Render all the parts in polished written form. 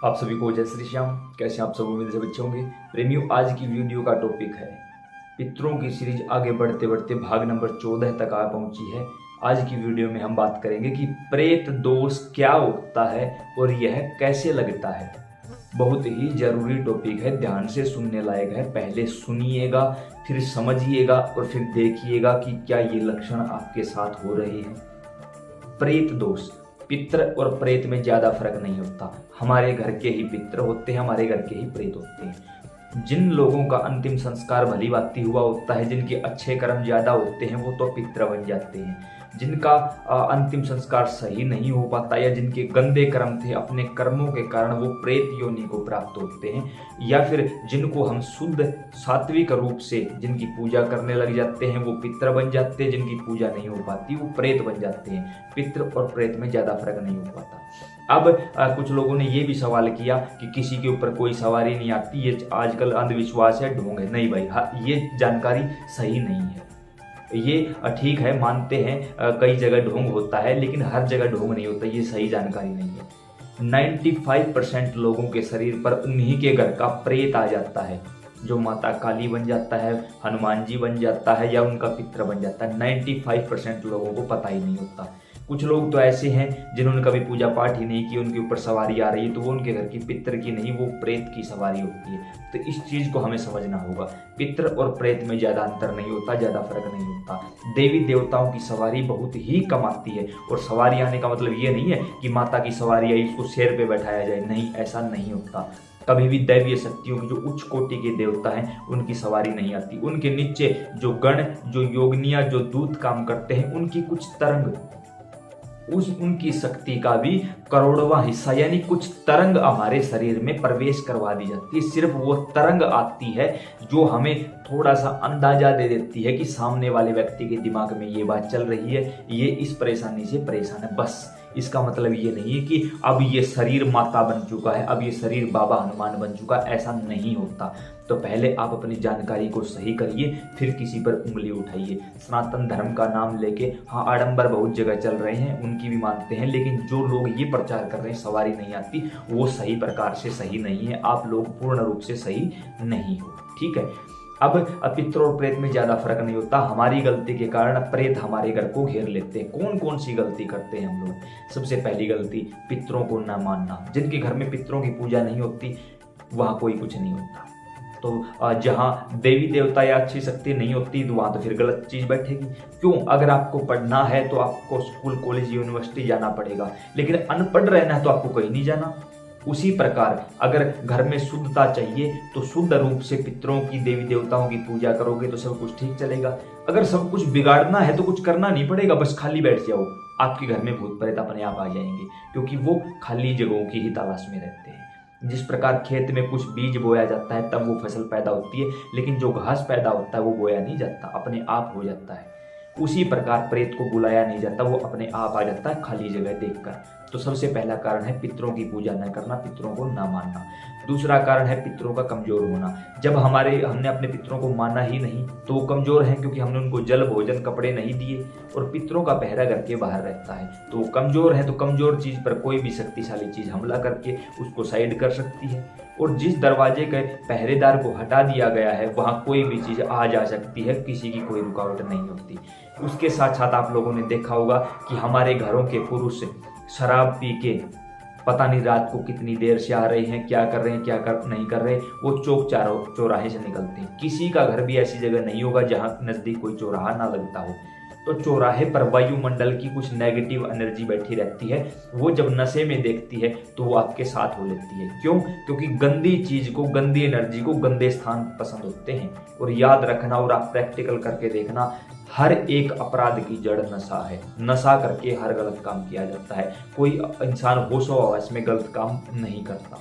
आप सभी को जय श्री श्याम। कैसे आप सब उम्मीद से बच्चे होंगे। प्रेमियों, आज की वीडियो का टॉपिक है पितरों की सीरीज आगे बढ़ते बढ़ते भाग नंबर 14 तक आ पहुंची है। आज की वीडियो में हम बात करेंगे कि प्रेत दोष क्या होता है और यह कैसे लगता है। बहुत ही जरूरी टॉपिक है, ध्यान से सुनने लायक है। पहले सुनिएगा, फिर समझिएगा और फिर देखिएगा कि क्या ये लक्षण आपके साथ हो रहे हैं। प्रेत दोष, पित्र और प्रेत में ज्यादा फर्क नहीं होता। हमारे घर के ही पित्र होते हैं, हमारे घर के ही प्रेत होते हैं। जिन लोगों का अंतिम संस्कार भली भांति हुआ होता है, जिनके अच्छे कर्म ज्यादा होते हैं, वो तो पित्र बन जाते हैं। जिनका अंतिम संस्कार सही नहीं हो पाता या जिनके गंदे कर्म थे, अपने कर्मों के कारण वो प्रेत योनि को प्राप्त होते हैं। या फिर जिनको हम शुद्ध सात्विक रूप से जिनकी पूजा करने लग जाते हैं, वो पित्र बन जाते हैं। जिनकी पूजा नहीं हो पाती, वो प्रेत बन जाते हैं। पित्र और प्रेत में ज्यादा फर्क नहीं हो पाता। अब कुछ लोगों ने ये भी सवाल किया कि किसी के ऊपर कोई सवारी नहीं आती, ये आजकल अंधविश्वास है, ढोंग है। नहीं भाई, ये जानकारी सही नहीं है। ये ठीक है, मानते हैं कई जगह ढोंग होता है, लेकिन हर जगह ढोंग नहीं होता। ये सही जानकारी नहीं है। 95% लोगों के शरीर पर उन्हीं के घर का प्रेत आ जाता है, जो माता काली बन जाता है, हनुमान जी बन जाता है या उनका पित्र बन जाता है। 95% लोगों को पता ही नहीं होता। कुछ लोग तो ऐसे हैं जिन्होंने कभी पूजा पाठ ही नहीं की, उनके ऊपर सवारी आ रही है तो वो उनके घर की पितर की नहीं, वो प्रेत की सवारी होती है। तो इस चीज को हमें समझना होगा। पितर और प्रेत में ज्यादा अंतर नहीं होता, ज्यादा फर्क नहीं होता। देवी देवताओं की सवारी बहुत ही कम आती है। और सवारी आने का मतलब ये नहीं है कि माता की सवारी आई इसको शेर पे बैठाया जाए, नहीं, ऐसा नहीं होता। कभी भी दैवीय शक्तियों की जो उच्च कोटि के देवता हैं, उनकी सवारी नहीं आती। उनके नीचे जो गण, जो योगनिया, जो दूत काम करते हैं, उनकी कुछ तरंग, उनकी शक्ति का भी करोड़वां हिस्सा यानी कुछ तरंग हमारे शरीर में प्रवेश करवा दी जाती है। सिर्फ वो तरंग आती है जो हमें थोड़ा सा अंदाजा दे देती है कि सामने वाले व्यक्ति के दिमाग में ये बात चल रही है, ये इस परेशानी से परेशान है। बस इसका मतलब ये नहीं है कि अब ये शरीर माता बन चुका है, अब ये शरीर बाबा हनुमान बन चुका है, ऐसा नहीं होता। तो पहले आप अपनी जानकारी को सही करिए, फिर किसी पर उंगली उठाइए। सनातन धर्म का नाम लेके हाँ, आडंबर बहुत जगह चल रहे हैं, उनकी भी मानते हैं, लेकिन जो लोग ये प्रचार कर रहे हैं सवारी नहीं आती, वो सही प्रकार से सही नहीं है। आप लोग पूर्ण रूप से सही नहीं हो, ठीक है। अब पित्र और प्रेत में ज्यादा फर्क नहीं होता। हमारी गलती के कारण प्रेत हमारे घर को घेर लेते हैं। कौन कौन सी गलती करते हैं हम लोग। सबसे पहली गलती, पितरों को न मानना। जिनके घर में पितरों की पूजा नहीं होती, वहां कोई कुछ नहीं होता। तो जहां देवी देवता या अच्छी शक्ति नहीं होती, तो वहां तो फिर गलत चीज बैठेगी। क्यों? अगर आपको पढ़ना है तो आपको स्कूल, कॉलेज, यूनिवर्सिटी जाना पड़ेगा, लेकिन अनपढ़ रहना है तो आपको कहीं नहीं जाना। उसी प्रकार अगर घर में शुद्धता चाहिए तो शुद्ध रूप से पितरों की, देवी देवताओं की पूजा करोगे तो सब कुछ ठीक चलेगा। अगर सब कुछ बिगाड़ना है तो कुछ करना नहीं पड़ेगा, बस खाली बैठ जाओ, आपके घर में भूत प्रेत अपने आप आ जाएंगे, क्योंकि वो खाली जगहों की ही तलाश में रहते हैं। जिस प्रकार खेत में कुछ बीज बोया जाता है तब वो फसल पैदा होती है, लेकिन जो घास पैदा होता है वो बोया नहीं जाता, अपने आप हो जाता है। उसी प्रकार प्रेत को बुलाया नहीं जाता, वो अपने आप आ जाता है खाली जगह देखकर। तो सबसे पहला कारण है पितरों की पूजा न करना, पितरों को ना मानना। दूसरा कारण है पितरों का कमजोर होना। जब हमने अपने पितरों को माना ही नहीं तो वो कमजोर हैं, क्योंकि हमने उनको जल, भोजन, कपड़े नहीं दिए। और पितरों का पहरा घर के बाहर रहता है, तो वो कमजोर है। तो कमजोर चीज पर कोई भी शक्तिशाली चीज हमला करके उसको साइड कर सकती है। और जिस दरवाजे के पहरेदार को हटा दिया गया है, वहां कोई भी चीज आ जा सकती है, किसी की कोई रुकावट नहीं होती। उसके साथ साथ आप लोगों ने देखा होगा कि हमारे घरों के पुरुष शराब पी के पता नहीं रात को कितनी देर से आ रहे हैं, क्या कर रहे हैं, नहीं कर रहे, वो चौक चौराहे से निकलते हैं। किसी का घर भी ऐसी जगह नहीं होगा जहां नजदीक कोई चौराहा ना लगता हो। तो चौराहे पर वायुमंडल की कुछ नेगेटिव एनर्जी बैठी रहती है। वो जब नशे में देखती है तो वो आपके साथ हो लेती है। क्यों? क्योंकि गंदी चीज को, गंदी एनर्जी को गंदे स्थान पसंद होते हैं। और याद रखना, और आप प्रैक्टिकल करके देखना, हर एक अपराध की जड़ नशा है। नशा करके हर गलत काम किया जाता है। कोई इंसान होशो हवस में गलत काम नहीं करता।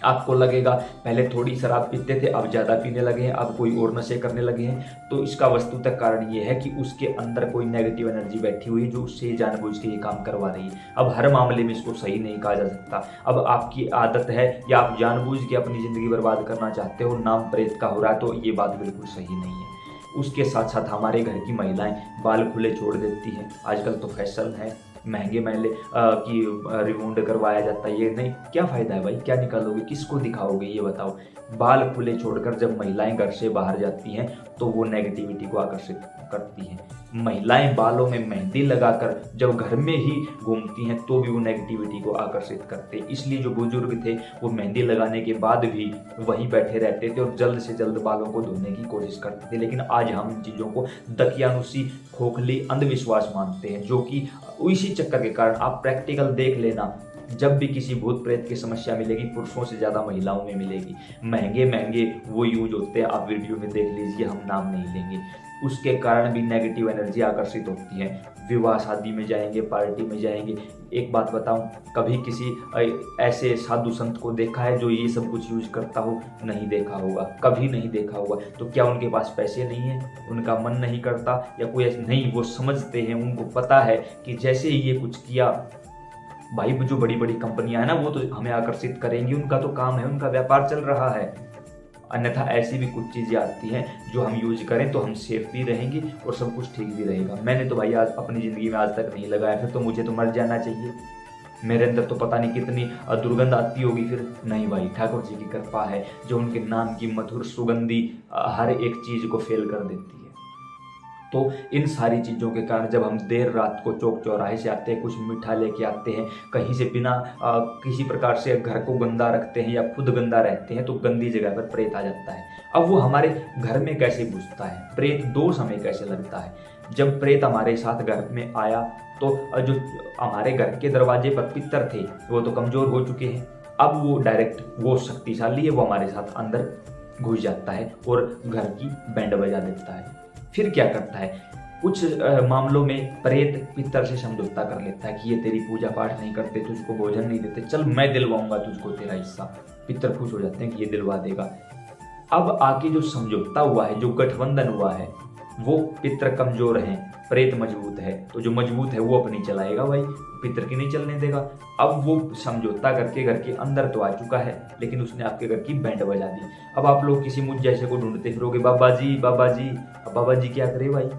आपको लगेगा पहले थोड़ी शराब पीते थे, अब ज्यादा पीने लगे हैं, अब कोई और नशे करने लगे हैं, तो इसका वस्तुतः कारण ये है कि उसके अंदर कोई नेगेटिव एनर्जी बैठी हुई है जो उससे जानबूझ के ये काम करवा रही है। अब हर मामले में इसको सही नहीं कहा जा सकता। अब आपकी आदत है या आप जानबूझ के अपनी जिंदगी बर्बाद करना चाहते हो, नाम प्रेत का हो रहा है, तो ये बात बिल्कुल सही नहीं है। उसके साथ साथ हमारे घर की महिलाएं बाल खुले छोड़ देती हैं। आजकल तो फैशन है, महंगे महले की रिवूंड करवाया जाता है, ये नहीं, क्या फ़ायदा है भाई, क्या निकालोगे, किसको दिखाओगे ये बताओ। बाल खुले छोड़कर जब महिलाएं घर से बाहर जाती हैं तो वो नेगेटिविटी को आकर्षित करती हैं। महिलाएं बालों में मेहंदी लगाकर जब घर में ही घूमती हैं तो भी वो नेगेटिविटी को आकर्षित करते हैं। इसलिए जो बुजुर्ग थे वो मेहंदी लगाने के बाद भी वहीं बैठे रहते थे और जल्द से जल्द बालों को धोने की कोशिश करते थे। लेकिन आज हम इन चीज़ों को दकियानुसी खोखली अंधविश्वास मानते हैं, जो कि इसी चक्कर के कारण आप प्रैक्टिकल देख लेना, जब भी किसी भूत प्रेत की समस्या मिलेगी पुरुषों से ज़्यादा महिलाओं में मिलेगी। महंगे महंगे वो यूज होते हैं, आप वीडियो में देख लीजिए, हम नाम नहीं लेंगे। उसके कारण भी नेगेटिव एनर्जी आकर्षित होती है। विवाह शादी में जाएंगे, पार्टी में जाएंगे। एक बात बताऊं, कभी किसी ऐसे साधु संत को देखा है जो ये सब कुछ यूज करता हो? नहीं देखा होगा, कभी नहीं देखा होगा। तो क्या उनके पास पैसे नहीं है, उनका मन नहीं करता, या कोई ऐसे नहीं? वो समझते हैं, उनको पता है कि जैसे ही ये कुछ किया भाई, जो बड़ी बड़ी कंपनियां हैं ना वो तो हमें आकर्षित करेंगी, उनका तो काम है, उनका व्यापार चल रहा है। अन्यथा ऐसी भी कुछ चीज़ें आती हैं जो हम यूज करें तो हम सेफ भी रहेंगे और सब कुछ ठीक भी रहेगा। मैंने तो भाई आज अपनी ज़िंदगी में आज तक नहीं लगाया, फिर तो मुझे तो मर जाना चाहिए। मेरे अंदर तो पता नहीं कितनी दुर्गंध आती होगी फिर। नहीं भाई, ठाकुर जी की कृपा है जो उनके नाम की मधुर सुगंधी हर एक चीज़ को फेल कर देती है। तो इन सारी चीज़ों के कारण जब हम देर रात को चौक चौराहे से आते हैं, कुछ मीठा लेके आते हैं, कहीं से बिना किसी प्रकार से घर को गंदा रखते हैं या खुद गंदा रहते हैं, तो गंदी जगह पर प्रेत आ जाता है। अब वो हमारे घर में कैसे घुसता है, प्रेत दोष हमें कैसे लगता है? जब प्रेत हमारे साथ घर में आया तो जो हमारे घर के दरवाजे पर पितर थे वो तो कमज़ोर हो चुके हैं। अब वो डायरेक्ट, वो शक्तिशाली है, वो हमारे साथ अंदर घुस जाता है और घर की बैंड बजा देता है। फिर क्या करता है, कुछ मामलों में प्रेत पितर से समझौता कर लेता है कि ये तेरी पूजा पाठ नहीं करते, तुझको भोजन नहीं देते, चल मैं दिलवाऊंगा तुझको तेरा हिस्सा। पितर खुश हो जाते हैं कि ये दिलवा देगा। अब आके जो समझौता हुआ है, जो गठबंधन हुआ है, वो पितर कमजोर हैं, प्रेत मजबूत है, तो जो मजबूत है वो अपनी चलाएगा भाई, पितर की नहीं चलने देगा। अब वो समझौता करके घर के अंदर तो आ चुका है, लेकिन उसने आपके घर की बैंड बजा दी। अब आप लोग किसी मुझ जैसे को ढूंढते फिरोगे, बाबा जी बाबा जी। अब बाबा जी क्या करे भाई?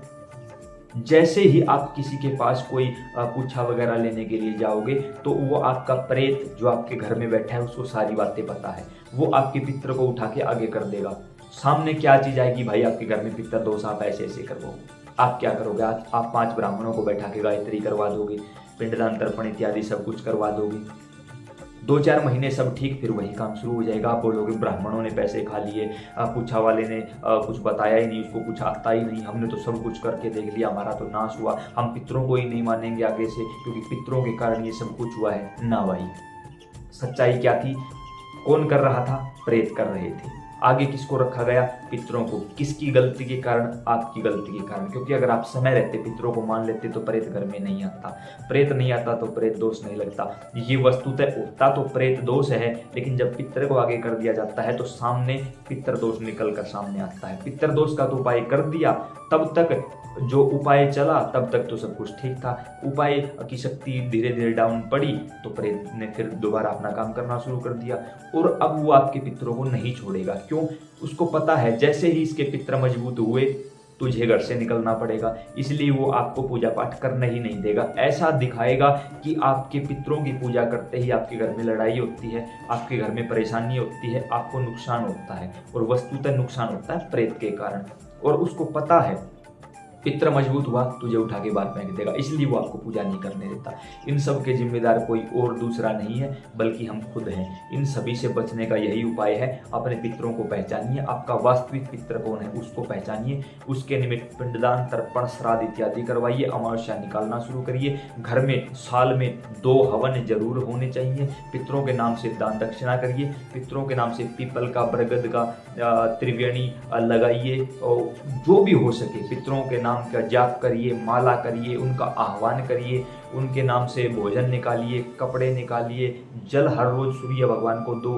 जैसे ही आप किसी के पास कोई पूछा वगैरह लेने के लिए जाओगे तो वो आपका प्रेत जो आपके घर में बैठा है उसको सारी बातें पता है, वो आपके पितर को उठा के आगे कर देगा। सामने क्या चीज आएगी भाई, आपके घर में पितर दोष, आप ऐसे ऐसे करवाओ। आप क्या करोगे? आप 5 ब्राह्मणों को बैठा के गायत्री करवा दोगे, पिंडदान तर्पण इत्यादि सब कुछ करवा दोगे। 2-4 महीने सब ठीक, फिर वही काम शुरू हो जाएगा। आप बोलोगे ब्राह्मणों ने पैसे खा लिए, पूछा वाले ने कुछ बताया ही नहीं, उसको कुछ आता ही नहीं, हमने तो सब कुछ करके देख लिया, हमारा तो नाश हुआ, हम पितरों को ही नहीं मानेंगे आगे से क्योंकि पितरों के कारण ये सब कुछ हुआ है। ना भाई, सच्चाई क्या थी? कौन कर रहा था? प्रेत कर रहे थे। आगे किसको रखा गया? पितरों को। किसकी गलती के कारण? आपकी गलती के कारण। क्योंकि अगर आप समय रहते पितरों को मान लेते तो प्रेत घर में नहीं आता, प्रेत नहीं आता तो प्रेत दोष नहीं लगता। ये वस्तुतः होता तो प्रेत दोष है, लेकिन जब पितर को आगे कर दिया जाता है तो सामने पितर दोष निकल कर सामने आता है। पितर दोष का तो उपाय कर दिया, तब तक जो उपाय चला तब तक तो सब कुछ ठीक था। उपाय की शक्ति धीरे धीरे डाउन पड़ी तो प्रेत ने फिर दोबारा अपना काम करना शुरू कर दिया, और अब वो आपके पितरों को नहीं छोड़ेगा। क्यों? उसको पता है जैसे ही इसके पितर मजबूत हुए तुझे घर से निकलना पड़ेगा, इसलिए वो आपको पूजा पाठ करने ही नहीं देगा। ऐसा दिखाएगा कि आपके पितरों की पूजा करते ही आपके घर में लड़ाई होती है, आपके घर में परेशानी होती है, आपको नुकसान होता है, और वस्तुतः नुकसान होता है प्रेत के कारण। और उसको पता है पितर मजबूत हुआ तुझे उठा के बाहर फेंक देगा, इसलिए वो आपको पूजा नहीं करने देता। इन सब के जिम्मेदार कोई और दूसरा नहीं है बल्कि हम खुद हैं। इन सभी से बचने का यही उपाय है, अपने पितरों को पहचानिए, आपका वास्तविक पितर कौन है उसको पहचानिए, उसके निमित्त पिंडदान तर्पण श्राद्ध इत्यादि करवाइए, अमावस्या निकालना शुरू करिए। घर में साल में 2 हवन जरूर होने चाहिए। पितरों के नाम से दान दक्षिणा करिए, पितरों के नाम से पीपल का, बरगद का त्रिवेणी लगाइए, और जो भी हो सके पितरों के नाम का जाप करिए, माला करिए, उनका आह्वान करिए, उनके नाम से भोजन निकालिए, कपड़े निकालिए, जल हर रोज सूर्य भगवान को दो,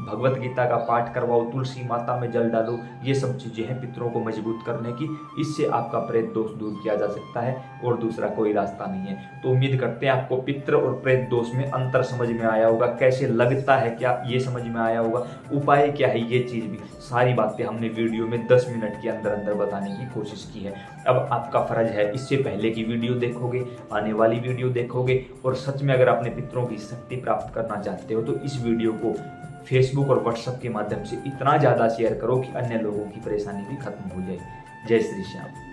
भगवत गीता का पाठ करवाओ, तुलसी माता में जल डालो। ये सब चीज़ें हैं पितरों को मजबूत करने की, इससे आपका प्रेत दोष दूर किया जा सकता है और दूसरा कोई रास्ता नहीं है। तो उम्मीद करते हैं आपको पितृ और प्रेत दोष में अंतर समझ में आया होगा, कैसे लगता है क्या ये समझ में आया होगा, उपाय क्या है ये चीज़ भी, सारी बातें हमने वीडियो में 10 मिनट के अंदर अंदर बताने की कोशिश की है। अब आपका फर्ज है, इससे पहले की वीडियो देखोगे, आने आने वाली वीडियो देखोगे और सच में अगर अपने पितरों की शक्ति प्राप्त करना चाहते हो तो इस वीडियो को फेसबुक और व्हाट्सएप के माध्यम से इतना ज़्यादा शेयर करो कि अन्य लोगों की परेशानी भी खत्म हो जाए। जय श्री श्याम।